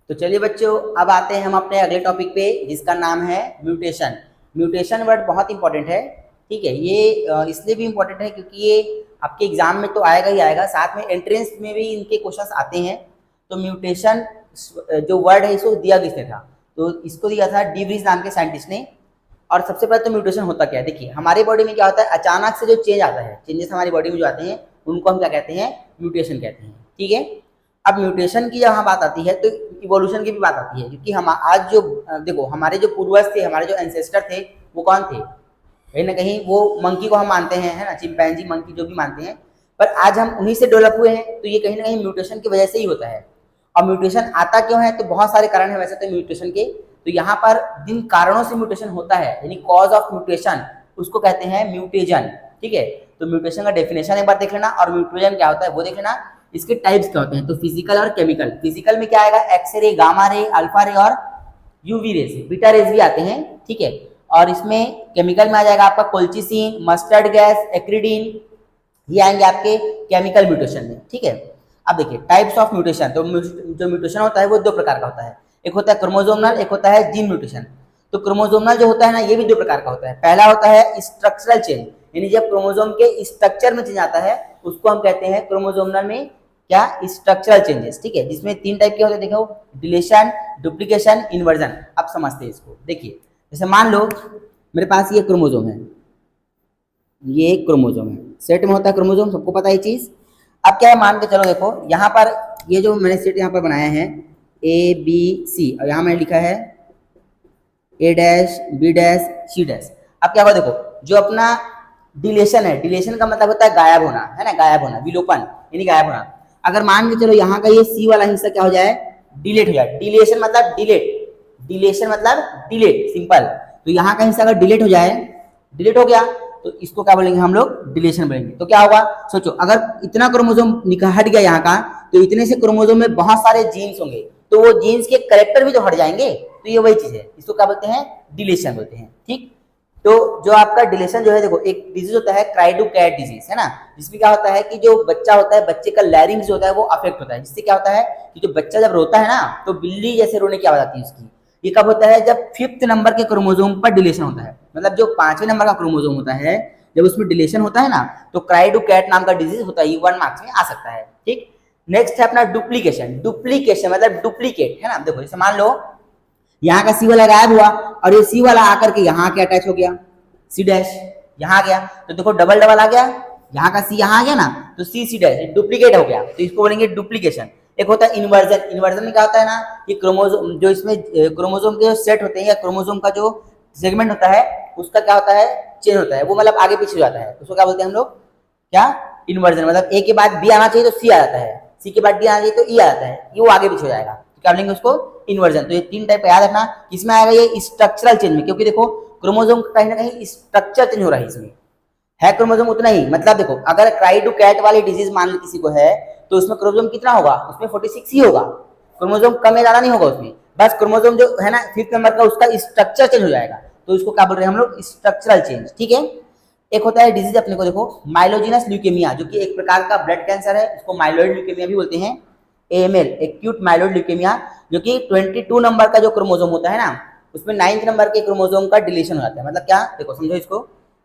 तो चलिए बच्चों, अब आते हैं हम अपने अगले टॉपिक पे जिसका नाम है म्यूटेशन। म्यूटेशन वर्ड बहुत इंपॉर्टेंट है, ठीक है। ये इसलिए भी इंपॉर्टेंट है क्योंकि ये आपके एग्जाम में तो आएगा ही आएगा, साथ में एंट्रेंस में भी इनके क्वेश्चंस आते हैं। तो म्यूटेशन जो वर्ड है इसको दिया किसने था? तो इसको दिया था डी व्रीज नाम के साइंटिस्ट ने। और सबसे पहले तो म्यूटेशन होता क्या है, देखिए हमारी बॉडी में क्या होता है, अचानक से जो चेंज आता है, चेंजेस हमारी बॉडी में जो आते हैं उनको हम क्या कहते हैं, म्यूटेशन कहते हैं, ठीक है। अब म्यूटेशन की जहाँ बात आती है तो इवोल्यूशन की भी बात आती है, क्योंकि हम आज जो देखो हमारे जो पूर्वज थे, हमारे जो एंसेस्टर थे वो कौन थे? कहीं ना कहीं वो मंकी को हम मानते हैं, है ना, चिंपैंजी मंकी जो भी मानते हैं, पर आज हम उन्हीं से डेवलप हुए हैं। तो ये कहीं ना कहीं म्यूटेशन की वजह से ही होता है। और म्यूटेशन आता क्यों है? तो बहुत सारे कारण है वैसे तो म्यूटेशन के। तो यहाँ पर जिन कारणों से म्यूटेशन होता है यानी कॉज ऑफ म्यूटेशन, उसको कहते हैं म्यूटेजन, ठीक है। तो म्यूटेशन का डेफिनेशन एक बार देख लेना और म्यूटेजन क्या होता है वो देख लेना। इसके टाइप्स क्या होते हैं? तो फिजिकल और केमिकल। फिजिकल में क्या आएगा? एक्सरे, गामा रे, अल्फा रे और यूवी रे से, बीटा रेज भी आते हैं, ठीक है। और इसमें केमिकल में आ जाएगा आपका कोल्चिसिन, मस्टर्ड गैस, एक्रिडीन, ये आएंगे आपके केमिकल म्यूटेशन में, ठीक है। अब देखिए टाइप्स ऑफ म्यूटेशन। तो जो म्यूटेशन होता है वो दो प्रकार का होता है, एक होता है क्रोमोसोमल, एक होता है जीन म्यूटेशन। तो क्रोमोसोमल जो होता है ना, ये भी दो प्रकार का होता है। पहला होता है स्ट्रक्चरल चेंज, यानी जब क्रोमोसोम के स्ट्रक्चर में चेंज आता है उसको हम कहते हैं क्रोमोसोमल में क्या, स्ट्रक्चरल चेंजेस, ठीक है। जिसमें तीन टाइप के होते हैं, देखो डिलीशन, डुप्लीकेशन, इन्वर्जन। अब समझते हैं इसको। देखिए जैसे मान लो मेरे पास ये क्रोमोसोम है, ये क्रोमोसोम है, सेट में होता है क्रोमोसोम, सबको पता है ये चीज। अब क्या है, मान के चलो देखो यहाँ पर ये जो मैंने सेट यहाँ पर बनाया है ए बी सी, और यहाँ मैंने लिखा है A dash B dash C dash. अब क्या होगा, देखो जो अपना डिलेशन है, डिलेशन का मतलब होता है गायब होना, है ना, गायब होना, विलोपन यानी गायब होना। अगर मान के चलो यहाँ का ये सी वाला हिस्सा क्या हो जाए, डिलीट हो जाए। डिलेशन मतलब डिलीट, डिलेशन मतलब डिलीट, सिंपल। तो यहाँ का हिस्सा अगर डिलीट हो जाए, डिलीट हो गया, तो इसको क्या बोलेंगे हम लोग, डिलीशन बोलेंगे। तो क्या होगा, सोचो अगर इतना क्रोमोसोम हट गया यहाँ का, तो इतने से क्रोमोसोम में बहुत सारे जीन्स होंगे, तो वो जीन्स के करेक्टर भी तो हट जाएंगे। तो ये वही चीज है, इसको क्या बोलते हैं, डिलीशन बोलते हैं, ठीक। तो जो आपका डिलीशन जो है, देखो एक डिजीज होता है क्राइडो कैट डिजीज, है ना, जिसमें क्या होता है कि जो बच्चा होता है, बच्चे का लैरिंग्स जो होता है वो अफेक्ट होता है। जिससे क्या होता है कि जो बच्चा जब रोता है ना, तो बिल्ली जैसे रोने की आवाज आती है उसकी। ये कब होता है, जब 5th नंबर के क्रोमोसोम पर डिलीशन होता है, मतलब जो 5वें नंबर का क्रोमोसोम होता है, जब उसमें डिलीशन होता है ना, तो क्राइडो कैट नाम का डिजीज होता है। ये 1 मार्क्स में आ सकता है, ठीक। नेक्स्ट है अपना डुप्लीकेशन। डुप्लीकेशन मतलब डुप्लीकेट, है ना। देखो जैसे मान लो यहाँ का सी वाला गायब हुआ और ये सी वाला आकर के यहाँ के अटैच हो गया, सी डैश यहाँ आ गया, तो देखो डबल डबल आ गया, यहाँ का सी यहाँ आ गया ना, तो सी सी डैश डुप्लीकेट हो गया, तो इसको बोलेंगे डुप्लीकेशन। एक होता है इन्वर्जन। इन्वर्जन में क्या होता है ना, कि क्रोमोसोम जो इसमें क्रोमोसोम के सेट होते हैं या क्रोमोसोम का जो सेगमेंट होता है उसका क्या होता है, चेंज होता है, वो मतलब आगे पीछे हो जाता है, उसको क्या बोलते हैं हम लोग, क्या, इन्वर्जन। मतलब ए के बाद बी आना चाहिए तो सी आ जाता है, सी के बाद डी आना चाहिए तो ई आ जाता है, ये वो आगे पीछे हो जाएगा, तो क्या बोलेंगे उसको, इन्वर्जन। तो ये 3 टाइप याद रखना। इसमें आएगा ये स्ट्रक्चरल चेंज में, क्योंकि देखो क्रोमोसोम का कहीं ना कहीं स्ट्रक्चर चेंज हो रहा है, इसमें है क्रोमोसोम उतना ही। मतलब देखो अगर क्राइडो कैट वाली डिजीज मान लो किसी को है, तो उसमें क्रोमोसोम कितना होगा, उसमें 46 ही होगा, क्रोमोसोम कम या ज्यादा नहीं होगा उसमें, बस क्रोमोसोम जो है ना 5th नंबर का उसका स्ट्रक्चर चेंज हो जाएगा, तो इसको क्या बोल रहे हैं हम लोग, स्ट्रक्चरल चेंज, ठीक है। एक होता है डिजीज अपने को देखो माइलोजिनस ल्यूकेमिया, जो कि एक प्रकार का ब्लड कैंसर है, इसको माइलोइड ल्यूकेमिया भी बोलते हैं, AML एक्यूट माइलोइड ल्यूकेमिया, जो कि 22 नंबर का जो क्रोमोसोम होता है ना, उसमें 9th नंबर के क्रोमोसोम का डिलीशन हो जाता है। मतलब क्या, देखो समझो इसको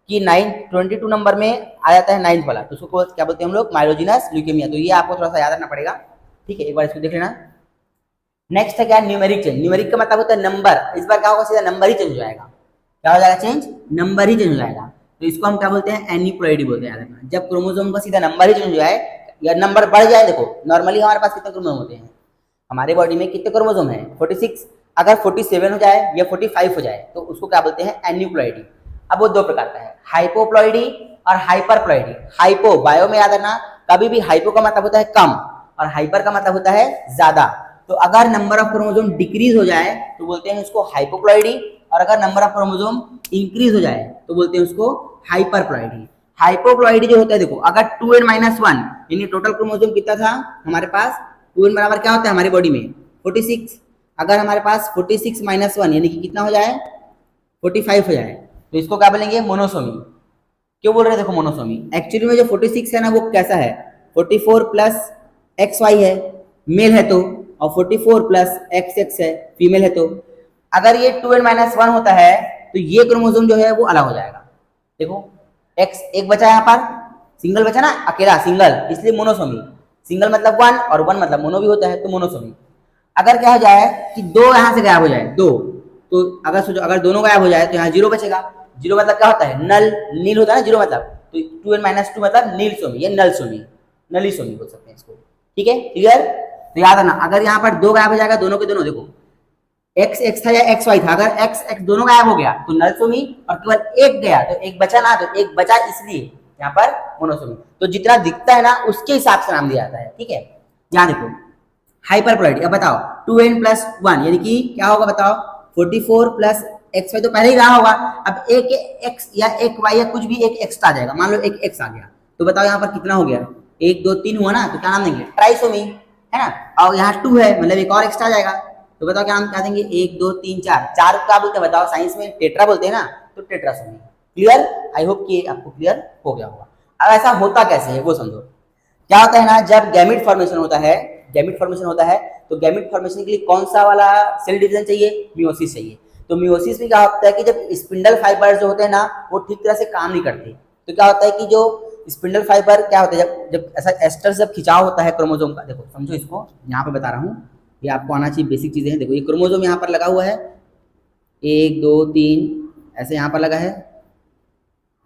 कि 22 नंबर में आ जाता है 9th वाला, तो उसको क्या बोलते हैं हम लोग, माइलोजिनस ल्यूकेमिया। तो ये आपको थोड़ा सा याद रखना पड़ेगा, ठीक है, एक बार इसको देख लेना। नेक्स्ट है क्या, न्यूमेरिक चेंज। न्यूमेरिक का मतलब होता है नंबर, इस बार क्या होगा, सीधा नंबर ही चेंज हो जाएगा। क्या हो जाएगा चेंज, नंबर ही चेंज हो जाएगा, तो इसको हम क्या बोलते हैं, एनीप्लॉइडी बोलते हैं, याद रखना। जब क्रोमोसोम का सीधा नंबर ही चेंज हो जाए या नंबर बढ़ जाए, देखो नॉर्मली हमारे पास कितने क्रोमोसोम होते हैं, हमारे बॉडी में कितने क्रोमोसोम है, 46। अगर 47 हो जाए या 45 हो जाए तो उसको क्या बोलते हैं, एन्यूप्लॉइडी। अब वो 2 प्रकार का है, हाइपोप्लॉइडी और हाइपरप्लॉइडी। हाइपो बायो में याद रखना, कभी भी हाइपो का मतलब होता है कम और हाइपर का मतलब होता है ज्यादा। तो अगर नंबर ऑफ क्रोमोसोम डिक्रीज हो जाए तो बोलते हैं उसको हाइपोप्लॉइडी, और अगर नंबर ऑफ क्रोमोसोम इंक्रीज हो जाए तो बोलते हैं उसको हाइपरप्लॉइडी। हाइपोप्लॉइडी जो होता है, देखो अगर 2n-1 यानी टोटल क्रोमोसोम कितना था हमारे पास, 2n बराबर क्या होता है हमारी बॉडी में, 46। अगर हमारे पास 46-1 यानी कि कितना हो जाए, 45 हो जाए, तो इसको क्या बोलेंगे, मोनोसोमी। क्यों बोल रहे हैं, देखो मोनोसोमी एक्चुअली में जो 46 है ना वो कैसा है, 44 + XY है, मेल है, तो और 44 प्लस XX है, फीमेल है। तो अगर ये 2n-1 होता है तो ये क्रोमोसोम जो है वो अलग हो जाएगा। देखो X एक बचा यहाँ पर, सिंगल बचा ना, अकेला सिंगल, इसलिए मोनोसोमी। सिंगल मतलब 1 और 1 मतलब मोनो भी होता है, तो मोनोसोमी। अगर क्या हो जाए कि 2 यहाँ से गायब हो जाए, 2, तो अगर सोचो अगर दोनों गायब हो जाए तो यहाँ 0 बचेगा। 0 मतलब क्या होता है, नल, नील होता है ना 0 मतलब, तो 2n-2 मतलब नील सोमी, ये नल सोमी, नली सोमी बोल सकते हैं इसको। ठीक है, क्लियर। तो याद रखना, अगर यहाँ पर 2 गायब हो जाएगा, दोनों के दोनों, देखो XX था या XY था, अगर XX दोनों गायब हो गया तो नलसोमी, और केवल एक गया तो एक बचा ना, तो एक बचा इसलिए यहाँ पर मोनोसोमी। तो जितना दिखता है ना उसके हिसाब से नाम दिया जाता है। ठीक है, यहाँ देखो हाइपरप्लॉइडी। अब बताओ 2n+1 यानी कि क्या होगा बताओ, 44 प्लस XY तो पहले ही रहा होगा, अब एक X या एक Y या कुछ भी एक एक्स्ट्रा आ जाएगा। मान लो एक X आ गया, तो बताओ यहाँ पर कितना हो गया, 1 2 3 हुआ ना, तो क्या नाम देंगे, ट्राइसोमी, है ना। और यहाँ 2 है मतलब एक और एक्स्ट्रा आ जाएगा, तो बताओ क्या नाम क्या देंगे, 1 2 3 4, 4 क्या बोलते हैं बताओ, साइंस में टेट्रा बोलते हैं ना, तो टेट्रासोमी। क्लियर, आई होप कि आपको क्लियर हो गया होगा। अब ऐसा होता कैसे है वो समझो। क्या होता है ना, जब गैमेट फॉर्मेशन होता है, गैमेट फॉर्मेशन होता है, तो गैमेट फॉर्मेशन के लिए कौन सा वाला सेल डिवीजन चाहिए, मियोसिस चाहिए। तो मियोसिस में क्या होता है कि जब स्पिंडल फाइबर जो होते हैं ना वो ठीक तरह से काम नहीं करते, तो क्या होता है कि जो स्पिंडल फाइबर क्या होता है, जब जब ऐसा एस्टर जब खिंचाव होता है क्रोमोसोम का, देखो समझो इसको, यहाँ पे बता रहा हूँ, ये आपको आना चाहिए, बेसिक चीजें हैं। देखो ये क्रोमोसोम यहाँ पर लगा हुआ है, 1 2 3 ऐसे यहाँ पर लगा है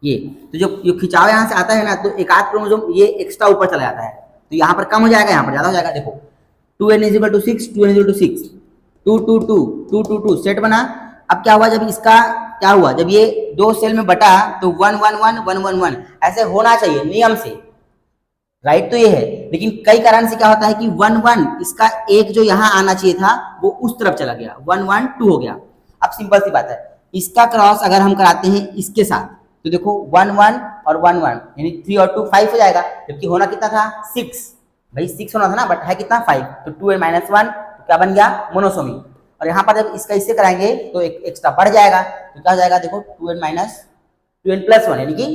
ये, तो जो खिंचाव यहाँ से आता है ना, तो एक आध क्रोमोसोम ये एक्स्ट्रा ऊपर चला जाता है, तो यहाँ पर कम हो जाएगा, यहाँ पर ज्यादा हो जाएगा। देखो 2n=6, 2n=6, 2 2 2 2 2 2 सेट बना। अब क्या हुआ, जब इसका क्या हुआ, जब ये 2 सेल में बटा तो 1 1 1 1 1 1 ऐसे होना चाहिए नियम से, राइट। तो ये है, लेकिन कई कारण से क्या होता है कि 1 1 इसका एक जो यहाँ आना चाहिए था वो उस तरफ चला गया, 1 1 2 हो गया। अब सिंपल सी बात है, इसका क्रॉस अगर हम कराते हैं इसके साथ, तो देखो 1 1 और 1 1 यानी 3 और 2 5 हो जाएगा, जबकि होना कितना था 6, भाई 6 होना था ना, बट है कितना 5, तो 2n-1 तो क्या बन गया, मोनोसोमी। और यहाँ पर जब इसका इससे कराएंगे तो एक एक्स्ट्रा बढ़ जाएगा, तो क्या हो जाएगा, देखो 2n+1 यानी कि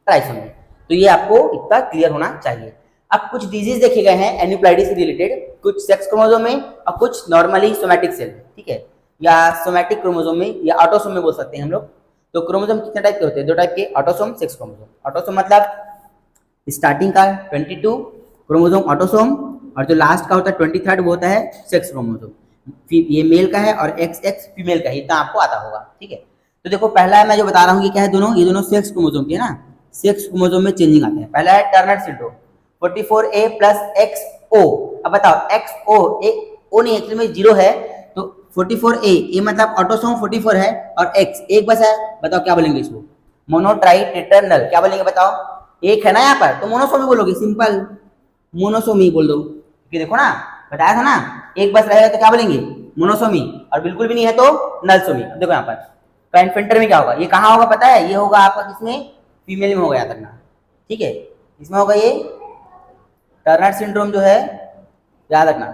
ट्राइसोमी। तो ये आपको इतना क्लियर होना चाहिए। अब कुछ डिजीज देखे गए हैं एन्यूप्लाइडी से रिलेटेड, कुछ सेक्स क्रोमोसोम में और कुछ नॉर्मली सोमैटिक सेल, ठीक है, या सोमैटिक क्रोमोसोम में या ऑटोसोम में बोल सकते हैं हम लोग। तो क्रोमोसोम कितने टाइप के होते हैं, 2 टाइप के, ऑटोसोम, सेक्स क्रोमोसोम। ऑटोसोम मतलब स्टार्टिंग का 22 क्रोमोसोम ऑटोसोम, और जो लास्ट का होता है 23rd वो होता है सेक्स क्रोमोसोम। ये मेल का है और XX फीमेल का है, इतना आपको आता होगा। ठीक है, तो देखो पहला है मैं जो बता रहा हूँ कि क्या है, दोनों ये दोनों सेक्स क्रोमोसोम के है ना, सेक्स क्रोमोसोम में चेंजिंग आते हैं। पहला है टर्नर सिंड्रोम, 44A + XO। अब बताओ XO, O नहीं एक्चुअली में 0 है, तो 44A, ए मतलब ऑटोसोम 44 है और X एक बस है, बताओ क्या बोलेंगे इसको, मोनोट्राइटेटर्नल, क्या बोलेंगे बताओ, एक है ना यहाँ पर, तो मोनोसोमी बोलोगे, सिंपल मोनोसोमी बोल दो, क्योंकि देखो ना बताया था ना, एक बस रहेगा तो क्या बोलेंगे, मोनोसोमी, और बिल्कुल भी नहीं है तो नलसोमी। देखो यहाँ पर क्लाइनफेंटर में क्या होगा, ये कहाँ होगा पता है, ये होगा आपका किसमें, फीमेल में होगा, याद रखना। ठीक है, इसमें होगा ये टर्नर सिंड्रोम जो है, याद रखना।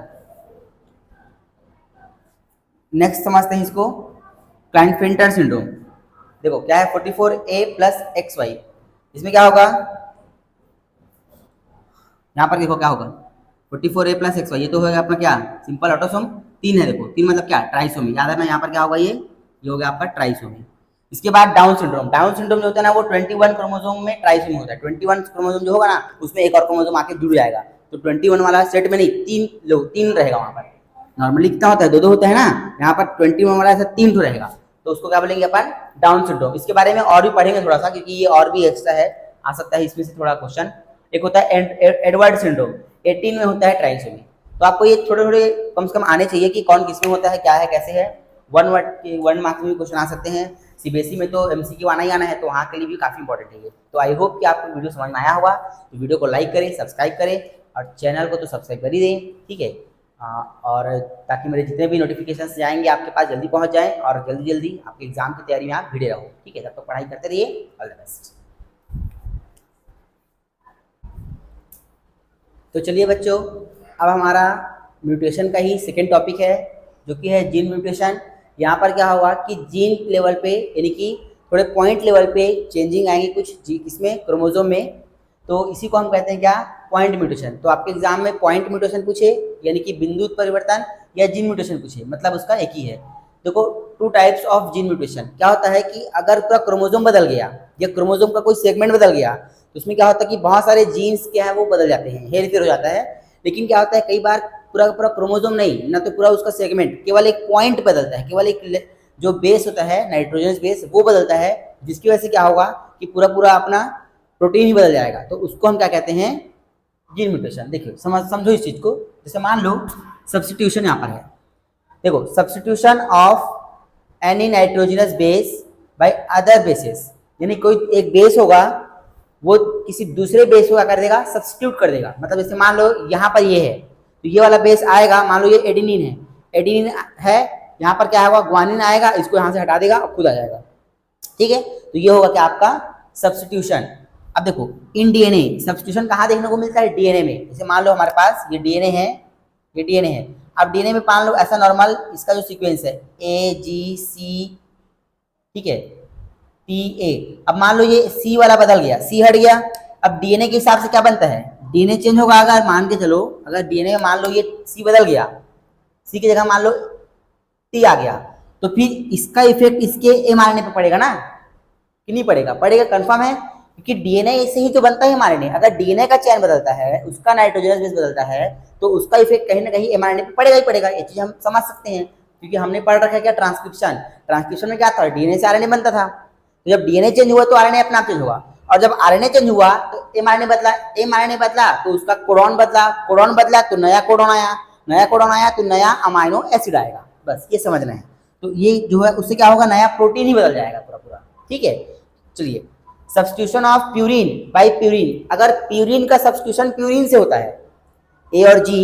नेक्स्ट समझते हैं इसको, क्लाइनफेंटर सिंड्रोम। देखो क्या है, 44A + XY, इसमें क्या होगा, यहाँ पर देखो क्या होगा, 44A + XY, ये तो होगा अपना क्या, सिंपल ऑटोसोम, 3 है, देखो 3 मतलब क्या, ट्राइसोमी, याद रखना। यहाँ पर क्या होगा, ये हो गया आपका ट्राइसोमी। इसके बाद डाउन सिंड्रोम, डाउन सिंड्रोम जो होता है ना वो 21 क्रोमोसोम में ट्राइसोमी होता है। 21 क्रोमोसोम जो होगा ना उसमें एक और क्रोमोसोम आके जुड़ जाएगा, तो 21 वाला सेट में नहीं, 3 रहेगा वहाँ पर। नॉर्मली कितना होता है, 2 होता है ना, यहाँ पर 21 वाला ऐसा 3 रहेगा, तो उसको क्या बोलेंगे अपन, डाउन सिंड्रोम। इसके बारे में और भी पढ़ेंगे थोड़ा सा, क्योंकि ये और भी एक्स्ट्रा है, आ सकता है इसमें से थोड़ा क्वेश्चन। एक होता है एडवर्ड सिंड्रोम, 18 में होता है ट्राइसोमी। तो आपको ये थोड़े थोड़े कम से कम आने चाहिए कि कौन किस में होता है, क्या है, कैसे है। 1 मार्क्स में भी क्वेश्चन आ सकते हैं, CBSE में तो MCQ आना ही आना है, तो वहाँ के लिए भी काफ़ी इंपॉर्टेंट है ये। तो आई होप कि आपको वीडियो समझ में आया होगा, तो वीडियो को लाइक करें, सब्सक्राइब करें, और चैनल को तो सब्सक्राइब कर ही दें, ठीक है। और ताकि मेरे जितने भी नोटिफिकेशंस जाएंगे आपके पास जल्दी पहुँच जाएँ, और जल्दी जल्दी आपके एग्जाम की तैयारी में आप भिड़े रहो, ठीक है। तब तक पढ़ाई करते रहिए, ऑल द बेस्ट। तो चलिए बच्चों, अब हमारा म्यूटेशन का ही सेकेंड टॉपिक है, जो कि है जीन म्यूटेशन। यहाँ पर क्या होगा कि जीन लेवल पे, यानी कि थोड़े पॉइंट लेवल पे चेंजिंग आएंगी कुछ इसमें क्रोमोसोम में, तो इसी को हम कहते हैं क्या, पॉइंट म्यूटेशन। तो आपके एग्जाम में पॉइंट म्यूटेशन पूछे यानी कि बिंदु परिवर्तन या जीन म्यूटेशन पूछे, मतलब उसका एक ही है। देखो two types of gene mutation. क्या होता है कि अगर पूरा क्रोमोसोम बदल गया या क्रोमोसोम का कोई सेगमेंट बदल गया तो उसमें क्या होता है कि बहुत सारे जीन्स क्या है वो बदल जाते हैं, हेर फेर हो जाता है। लेकिन क्या होता है कई बार पूरा पूरा क्रोमोसोम नहीं ना तो पूरा उसका सेगमेंट, केवल एक पॉइंट बदलता है, केवल एक जो बेस होता है नाइट्रोजन बेस वो बदलता है, जिसकी वजह से क्या होगा कि पूरा पूरा अपना प्रोटीन ही बदल जाएगा। तो उसको हम क्या कहते हैं, जीन म्यूटेशन। देखिए समझो इस चीज को। जैसे मान लो सब्स्टिट्यूशन यहाँ पर है, देखो substitution of any nitrogenous base by other basis, यानी कोई एक बेस होगा वो किसी दूसरे बेस को क्या कर देगा, सब्स्टिट्यूट कर देगा। मतलब जैसे मान लो यहाँ पर ये है तो ये वाला बेस आएगा, मान लो ये एडेनिन है, एडेनिन है, यहाँ पर क्या होगा ग्वानिन आएगा, इसको यहाँ से हटा देगा और खुद आ जाएगा। ठीक है, तो ये होगा क्या आपका सब्स्टिट्यूशन। अब देखो इन डीएनए सब्स्टिट्यूशन कहाँ देखने को मिलता है, डीएनए में। जैसे मान लो हमारे पास ये डीएनए है, ये डीएनए है। अब डीएनए में मान लो ऐसा नॉर्मल इसका जो सीक्वेंस है AGC, ठीक है, TA। अब मान लो ये C वाला बदल गया, C हट गया। अब डीएनए के हिसाब से क्या बनता है, डीएनए चेंज होगा। अगर मान के चलो अगर डीएनए में मान लो ये C बदल गया, C की जगह मान लो T आ गया, तो फिर इसका इफेक्ट इसके mRNA पे पड़ेगा ना कि नहीं पड़ेगा, पड़ेगा, कंफर्म है। क्योंकि डीएनए से ही तो बनता है mRNA। अगर डीएनए का चेन बदलता है, उसका नाइट्रोजनस बेस बदलता है, तो उसका इफेक्ट कहीं ना कहीं mRNA पे पड़ेगा ही पड़ेगा। ये चीज हम समझ सकते हैं क्योंकि हमने पढ़ रखा है क्या, ट्रांसक्रिप्शन। ट्रांसक्रिप्शन में क्या था, डीएनए से आरएनए बनता था। तो जब डीएनए चेंज हुआ तो आरएनए अपने आप चेंज हुआ, और जब आरएनए चेंज हुआ तो mRNA बदला, mRNA बदला तो उसका कोडॉन बदला, कोडॉन बदला तो नया कोडॉन आया, नया कोडॉन आया तो नया अमाइनो एसिड आएगा। बस ये समझना है। तो ये जो है उससे क्या होगा, नया प्रोटीन ही बदल जाएगा पूरा पूरा। ठीक है, चलिए substitution of purine by purine. अगर प्यूरिन का सब्स्टिट्यूशन प्यूरिन से होता है, ए और जी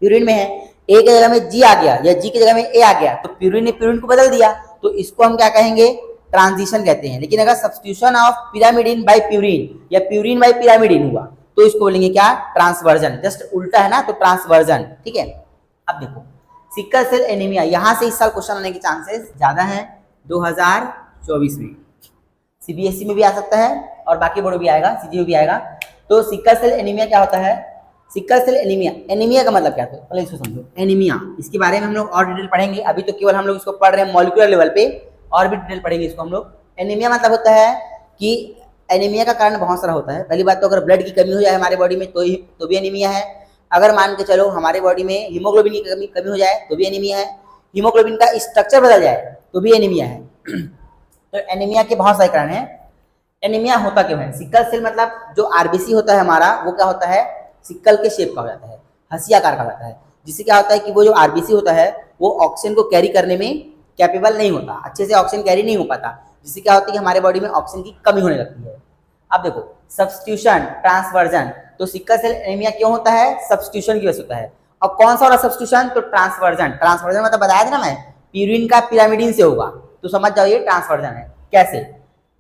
प्यूरिन में है, ए की जगह में जी आ गया या जी की जगह में ए आ गया, तो प्यूरिन ने प्यूरिन को बदल दिया, तो इसको हम क्या कहेंगे, ट्रांजिशन कहते हैं। लेकिन अगर substitution of pyrimidine by purine या प्यूरिन बाय पिरामिडिन हुआ तो इसको बोलेंगे क्या, ट्रांसवर्जन। जस्ट उल्टा है ना, तो ट्रांसवर्जन। ठीक है, अब देखो सिकल सेल एनीमिया, यहां से इस साल क्वेश्चन आने के चांसेस ज्यादा है 2024 में। सीबीएसई में भी आ सकता है और बाकी बोर्ड भी आएगा, सीजी में भी आएगा। तो सिकल सेल एनीमिया क्या होता है, सिकल सेल एनीमिया, एनीमिया का मतलब क्या है पहले इसको समझो। एनीमिया इसके बारे में हम लोग और डिटेल पढ़ेंगे, अभी तो केवल हम लोग इसको पढ़ रहे हैं मॉलिक्यूलर लेवल पे, और भी डिटेल पढ़ेंगे इसको हम लोग। एनीमिया मतलब होता है कि एनीमिया का कारण बहुत सारा होता है। पहली बात तो अगर ब्लड की कमी हो जाए हमारे बॉडी में तो भी एनीमिया है। अगर मान के चलो हमारे बॉडी में हीमोग्लोबिन की कमी हो जाए तो भी एनीमिया है। हीमोग्लोबिन का स्ट्रक्चर बदल जाए तो भी एनीमिया है। तो एनीमिया के बहुत सारे कारण हैं। एनीमिया होता क्यों है, सिकल सेल मतलब जो आरबीसी होता है हमारा वो क्या होता है, सिकल के शेप का हो जाता है, हंसी आकार का हो जाता है। जिससे क्या होता है कि वो जो आरबीसी होता है वो ऑक्सीजन को कैरी करने में कैपेबल नहीं होता, अच्छे से ऑक्सीजन कैरी नहीं हो पाता, जिससे क्या होता है कि हमारे बॉडी में ऑक्सीजन की कमी होने लगती है। अब देखो सब्स्टिट्यूशन, ट्रांसवर्जन, तो सिकल सेल एनीमिया क्यों होता है, सब्स्टिट्यूशन की वजह से होता है। और कौन सा वाला सब्स्टिट्यूशन, तो ट्रांसवर्जन। ट्रांसवर्जन मतलब बताया था ना मैं, प्यूरिन का पिरामिडिन से होगा, तो समझ जाओ ये ट्रांसवर्जन है। कैसे,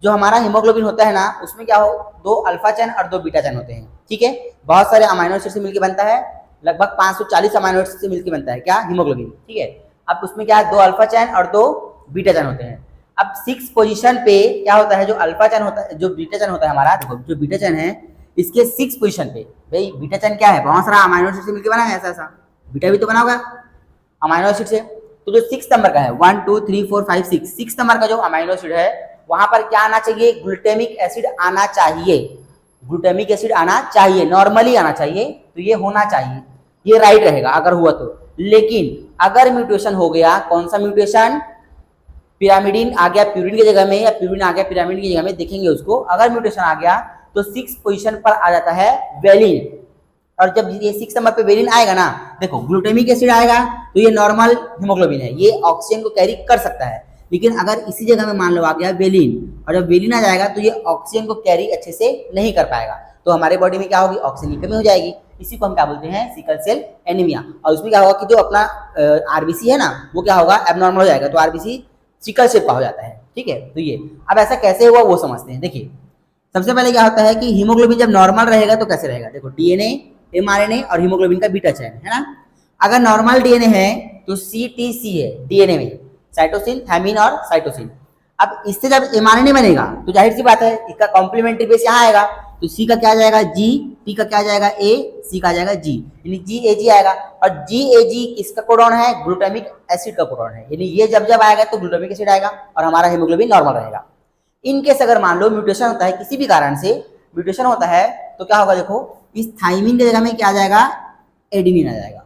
जो हमारा हीमोग्लोबिन होता है ना उसमें क्या हो, 2 अल्फा चैन और 2 बीटा चैन होते हैं। ठीक है, बहुत सारे अमाइनो एसिड से मिलकर बनता है, लगभग 540 अमाइनो एसिड से मिलकर बनता है क्या, हीमोग्लोबिन। ठीक है, अब उसमें क्या है, 2 अल्फा चैन और 2 बीटा चैन होते हैं। अब 6 पोजीशन पे क्या होता है, जो अल्फा चैन होता है, जो बीटा चैन होता है हमारा, देखो जो बीटा चैन है इसके 6 पोजीशन पे, भाई बीटा चैन क्या है, बहुत सारा अमाइनो एसिड से मिलकर बना है, ऐसा बीटा भी तो बना होगा अमाइनो एसिड से। तो जो 6 नंबर का है 1 2 3 4 5 6 नंबर का जो अमाइनो एसिड है वहां पर क्या आना चाहिए, ग्लूटामिक एसिड आना चाहिए। ग्लूटामिक एसिड आना चाहिए, नॉर्मली आना चाहिए, तो ये होना चाहिए, ये राइट रहेगा अगर हुआ तो। लेकिन अगर म्यूटेशन हो गया, कौन सा म्यूटेशन, पिरामिडिन आ गया प्यूरिन की जगह में या प्यूरिन आ गया पिरामिड की जगह में, देखेंगे उसको। अगर म्यूटेशन आ गया तो 6 पोजीशन पर आ जाता है वेलिन। और जब ये 6 नंबर पे वेलिन आएगा ना, देखो ग्लूटामिक एसिड आएगा तो ये नॉर्मल हीमोग्लोबिन है, ये ऑक्सीजन को कैरी कर सकता है। लेकिन अगर इसी जगह में मान लो आ गया वेलिन, और जब वेलिन आ जाएगा तो ये ऑक्सीजन को कैरी अच्छे से नहीं कर पाएगा, तो हमारे बॉडी में क्या होगी, ऑक्सीजन की कमी हो जाएगी। इसी को हम क्या बोलते हैं, सिकल सेल एनीमिया। और उसमें क्या होगा कि जो अपना आरबीसी है ना वो क्या होगा, एबनॉर्मल हो जाएगा, तो आरबीसी सिकल शेप का हो जाता है। ठीक है, तो ये अब ऐसा कैसे हुआ वो समझते हैं। देखिए सबसे पहले क्या होता है कि हीमोग्लोबिन जब नॉर्मल रहेगा तो कैसे रहेगा, देखो डीएनए, एमआरएनए और हीमोग्लोबिन का बीटा चैन है ना। अगर नॉर्मल डीएनए है तो सीटीसी है डीएनए में, साइटोसिन, थायमिन और साइटोसिन। अब इससे जब एमआरएनए बनेगा तो जाहिर सी बात है इसका कॉम्प्लीमेंट्री बेस यहाँ आएगा, तो सी का क्या आ जाएगा जी, टी का क्या आ जाएगा ए, सी का आ जाएगा जी, यानी जी ए जी आएगा। और जी ए जी किसका कोडॉन है? ग्लूटामिक एसिड का कोडॉन है, यानी ये जब जब आएगा तो ग्लूटामिक एसिड आएगा और हमारा हीमोग्लोबिन नॉर्मल रहेगा। इनकेस अगर मान लो म्यूटेशन होता है, किसी भी कारण से म्यूटेशन होता है, तो क्या होगा? देखो इस थाइमिन की जगह में क्या आ जाएगा? एडेनिन आ जाएगा।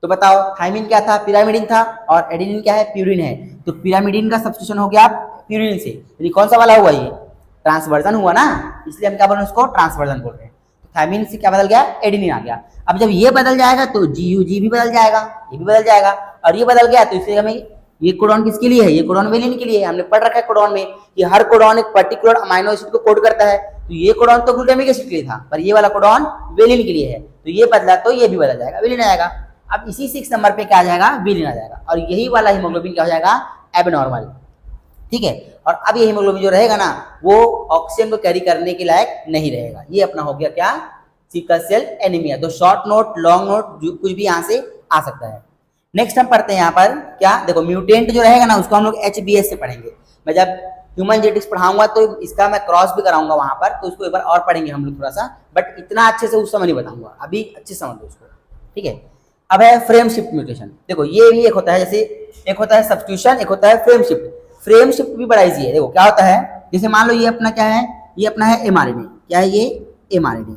तो बताओ थाइमिन क्या था? पिरामिडिन था, और एडेनिन क्या है? प्यूरिन है। तो पिरामिडिन का सब्स्टिट्यूशन हो गया प्यूरिन से, यानी कौन सा वाला हुआ? ये ट्रांसवर्जन हुआ ना, इसलिए हम क्या बोल रहे हैं? उसको ट्रांसवर्जन बोल रहे हैं। तो थाइमिन से क्या बदल गया? एडेनिन आ गया। अब जब ये बदल जाएगा तो जी भी बदल जाएगा, ये भी बदल जाएगा, और ये बदल गया तो इससे हमें ये कोडॉन किसके लिए है? ये कोडॉन वेलिन के लिए है। हमने पढ़ रखा है कोडॉन में कि हर कोडॉन एक पर्टिकुलर अमाइनो एसिड को कोड करता है। तो ये कोडॉन तो ग्लूटामिक एसिड के लिए था, पर ये वाला कोडॉन वेलिन के लिए है। तो ये बदला तो ये भी बदल जाएगा, वेलिन आएगा। अब इसी 6 नंबर पे क्या आ जाएगा? वेलिन आ जाएगा, और यही वाला हीमोग्लोबिन क्या हो जाएगा? एबनॉर्मल। ठीक है, और अब ये हीमोग्लोबिन जो रहेगा ना, वो ऑक्सीजन को कैरी करने के लायक नहीं रहेगा। ये अपना हो गया क्या? Sickle cell anaemia. तो शॉर्ट नोट, लॉन्ग नोट, कुछ भी यहाँ से आ सकता है। नेक्स्ट हम पढ़ते हैं यहाँ पर क्या? देखो म्यूटेंट जो रहेगा ना, उसको हम लोग HBS से पढ़ेंगे। मैं जब ह्यूमन जेनेटिक्स पढ़ाऊंगा तो इसका मैं क्रॉस भी कराऊंगा वहां पर, तो उसको एक बार और पढ़ेंगे हम लोग थोड़ा सा, बट इतना अच्छे से उस समय नहीं बताऊंगा, अभी अच्छे से समझ लो उसको। ठीक है, अब है फ्रेम शिफ्ट म्यूटेशन। देखो ये भी एक होता है, जैसे एक होता है सब्स्टिट्यूशन, एक होता है फ्रेम शिफ्ट। फ्रेम शिफ्ट भी बड़ा इजी है। देखो क्या होता है, जैसे मान लो ये अपना क्या है? ये अपना है mRNA। क्या है ये? mRNA।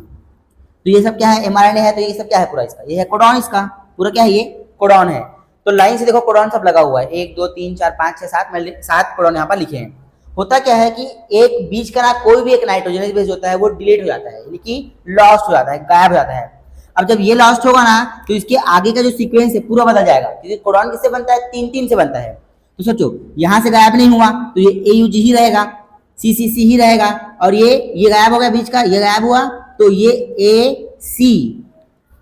तो ये सब क्या है? mRNA है। तो ये सब क्या है? पूरा इसका ये है कोडॉन, इसका पूरा क्या है? ये कोडॉन है। तो लाइन से देखो कोडॉन सब लगा हुआ है, 1 2 3 4 5 6 7, मैंने 7 कोडॉन यहाँ पर लिखे हैं। होता क्या है कि एक बीच का ना कोई भी एक नाइट्रोजनस बेस होता है वो डिलीट हो जाता है, यानी कि लॉस्ट हो जाता है, गायब हो जाता है। अब जब ये लॉस्ट होगा ना, तो इसके आगे का जो सीक्वेंस है पूरा बदल जाएगा, क्योंकि कोडॉन किससे बनता है? 3 से बनता है। तो सोचो यहाँ से गायब नहीं हुआ तो ये AUG ही रहेगा, CCC ही रहेगा, और ये गायब हो गया, बीच का ये गायब हुआ तो ये AC।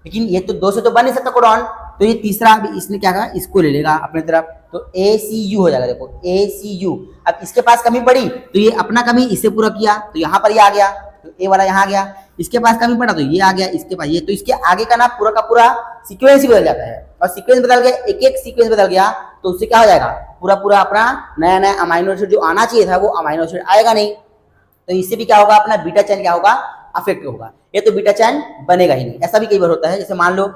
लेकिन ये तो 2 से तो बन नहीं सकता कोडॉन, तो ये तीसरा अभी इसने क्या कहा? इसको ले लेगा अपने तरफ, तो ACU हो जाएगा। देखो ACU। अब इसके पास कमी पड़ी तो ये अपना कमी इससे पूरा किया, तो यहाँ पर ये आ गया, तो A वाला यहाँ आ गया। इसके पास कमी पड़ा तो ये आ गया, इसके पास ये, तो इसके आगे का ना पूरा का पूरा सीक्वेंस ही बदल जाता है। और सीक्वेंस बदल गया, एक एक सीक्वेंस बदल गया, तो उससे क्या हो जाएगा? पूरा पूरा अपना नया नया अमाइनो एसिड जो आना चाहिए था वो अमाइनो एसिड आएगा नहीं। तो इससे भी क्या होगा? अपना बीटा चेन क्या होगा? अफेक्ट होगा। ये तो बीटा चेन बनेगा ही नहीं। ऐसा भी कई बार होता है, जैसे मान लो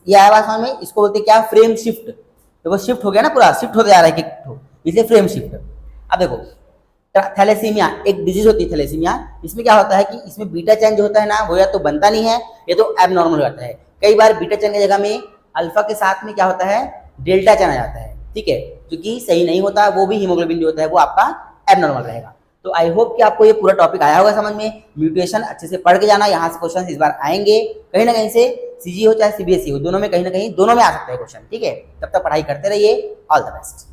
ये आया समझ में, इसको बोलते हैं क्या? Frame shift. तो वो शिफ्ट हो गया ना, पूरा शिफ्ट होते जा रहा है कि इसलिए फ्रेम शिफ्ट। अब देखो थैलेसीमिया एक डिजीज होती है, थैलेसीमिया। इसमें क्या होता है कि इसमें बीटा चेन जो होता है ना, वो या तो बनता नहीं है या तो एबनॉर्मल हो जाता है। कई बार बीटा चेन की जगह में अल्फा के साथ में क्या होता है? डेल्टा चेन आ जाता है। ठीक है, जो कि सही नहीं होता, वो भी हीमोग्लोबिन जो होता है वो आपका एबनॉर्मल रहेगा। तो आई होप कि आपको ये पूरा टॉपिक आया होगा समझ में। म्यूटेशन अच्छे से पढ़ के जाना, यहाँ से क्वेश्चन इस बार आएंगे कहीं ना कहीं से, CG हो चाहे CBSE हो, दोनों में कहीं ना कहीं दोनों में आ सकता है क्वेश्चन। ठीक है, तब तक पढ़ाई करते रहिए। All the best.